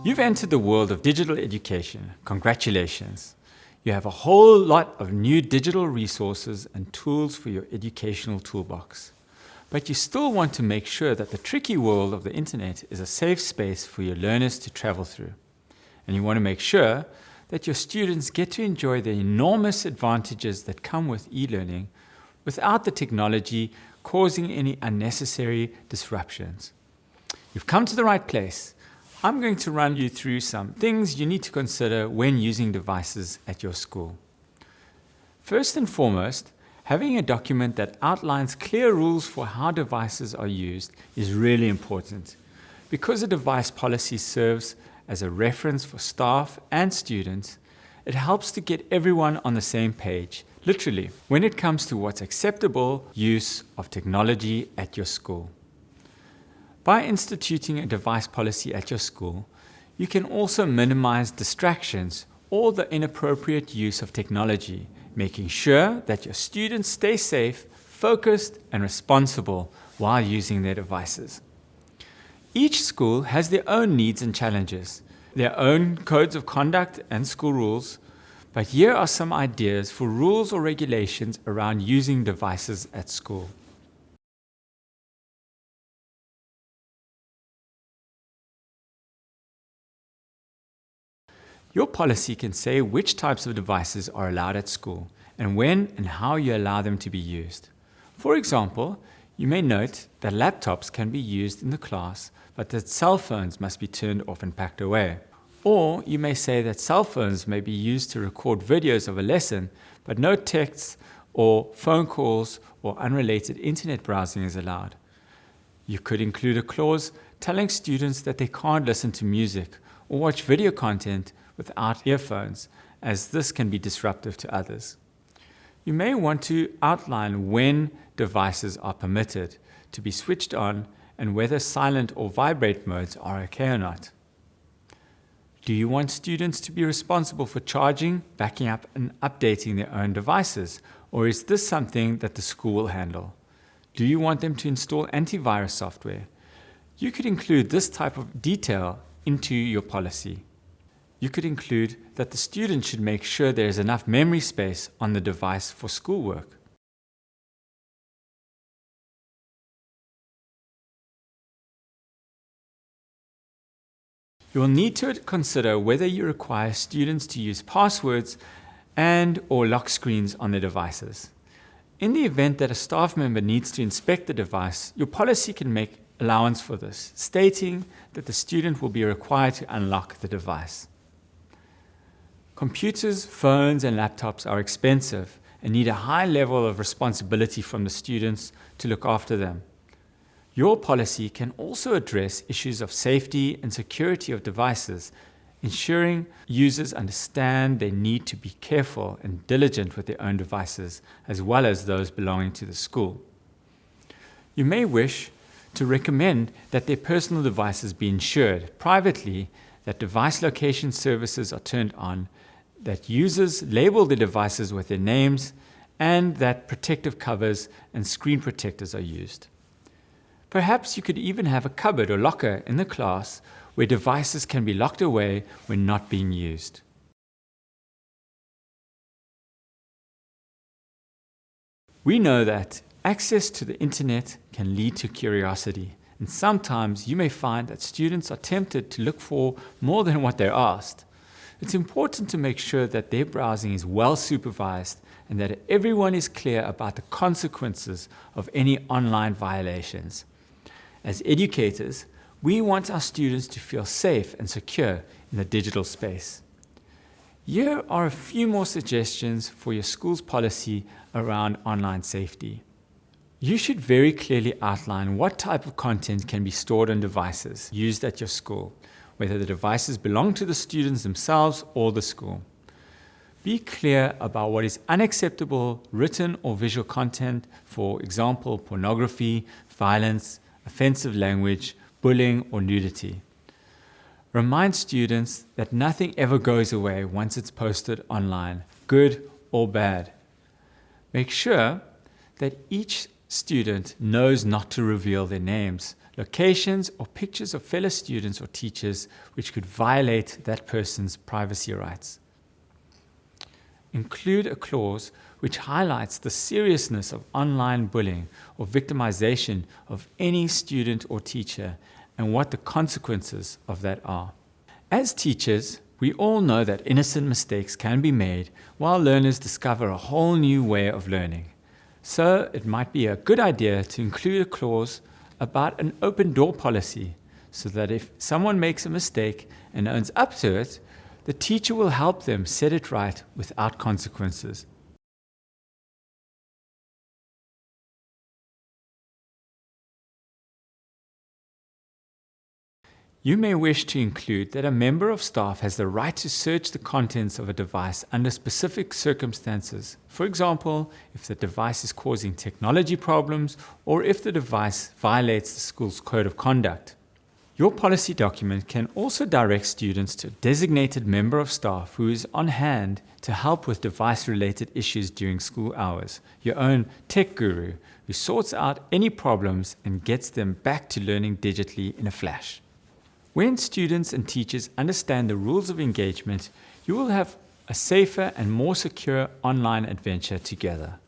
You've entered the world of digital education. Congratulations. You have a whole lot of new digital resources and tools for your educational toolbox. But you still want to make sure that the tricky world of the internet is a safe space for your learners to travel through. And you want to make sure that your students get to enjoy the enormous advantages that come with e-learning without the technology causing any unnecessary disruptions. You've come to the right place. I'm going to run you through some things you need to consider when using devices at your school. First and foremost, having a document that outlines clear rules for how devices are used is really important, because a device policy serves as a reference for staff and students. It helps to get everyone on the same page, literally, when it comes to what's acceptable use of technology at your school. By instituting a device policy at your school, you can also minimize distractions or the inappropriate use of technology, making sure that your students stay safe, focused, and responsible while using their devices. Each school has their own needs and challenges, their own codes of conduct and school rules, but here are some ideas for rules or regulations around using devices at school. Your policy can say which types of devices are allowed at school and when and how you allow them to be used. For example, you may note that laptops can be used in the class, but that cell phones must be turned off and packed away. Or you may say that cell phones may be used to record videos of a lesson, but no texts or phone calls or unrelated internet browsing is allowed. You could include a clause telling students that they can't listen to music or watch video content without earphones, as this can be disruptive to others. You may want to outline when devices are permitted to be switched on and whether silent or vibrate modes are okay or not. Do you want students to be responsible for charging, backing up, and updating their own devices, or is this something that the school will handle? Do you want them to install antivirus software? You could include this type of detail into your policy. You could include that the student should make sure there is enough memory space on the device for schoolwork. You will need to consider whether you require students to use passwords and/or lock screens on their devices. In the event that a staff member needs to inspect the device, your policy can make allowance for this, stating that the student will be required to unlock the device. Computers, phones, and laptops are expensive and need a high level of responsibility from the students to look after them. Your policy can also address issues of safety and security of devices, ensuring users understand they need to be careful and diligent with their own devices, as well as those belonging to the school. You may wish to recommend that their personal devices be insured privately, that device location services are turned on, that users label their devices with their names, and that protective covers and screen protectors are used. Perhaps you could even have a cupboard or locker in the class where devices can be locked away when not being used. We know that access to the internet can lead to curiosity, and sometimes you may find that students are tempted to look for more than what they're asked. It's important to make sure that their browsing is well supervised and that everyone is clear about the consequences of any online violations. As educators, we want our students to feel safe and secure in the digital space. Here are a few more suggestions for your school's policy around online safety. You should very clearly outline what type of content can be stored on devices used at your school, whether the devices belong to the students themselves or the school. Be clear about what is unacceptable written or visual content, for example, pornography, violence, offensive language, bullying, or nudity. Remind students that nothing ever goes away once it's posted online, good or bad. Make sure that each student knows not to reveal their names, locations, or pictures of fellow students or teachers which could violate that person's privacy rights. Include a clause which highlights the seriousness of online bullying or victimization of any student or teacher and what the consequences of that are. As teachers, we all know that innocent mistakes can be made while learners discover a whole new way of learning. So it might be a good idea to include a clause about an open door policy so that if someone makes a mistake and owns up to it, the teacher will help them set it right without consequences. You may wish to include that a member of staff has the right to search the contents of a device under specific circumstances. For example, if the device is causing technology problems or if the device violates the school's code of conduct. Your policy document can also direct students to a designated member of staff who is on hand to help with device-related issues during school hours, your own tech guru who sorts out any problems and gets them back to learning digitally in a flash. When students and teachers understand the rules of engagement, you will have a safer and more secure online adventure together.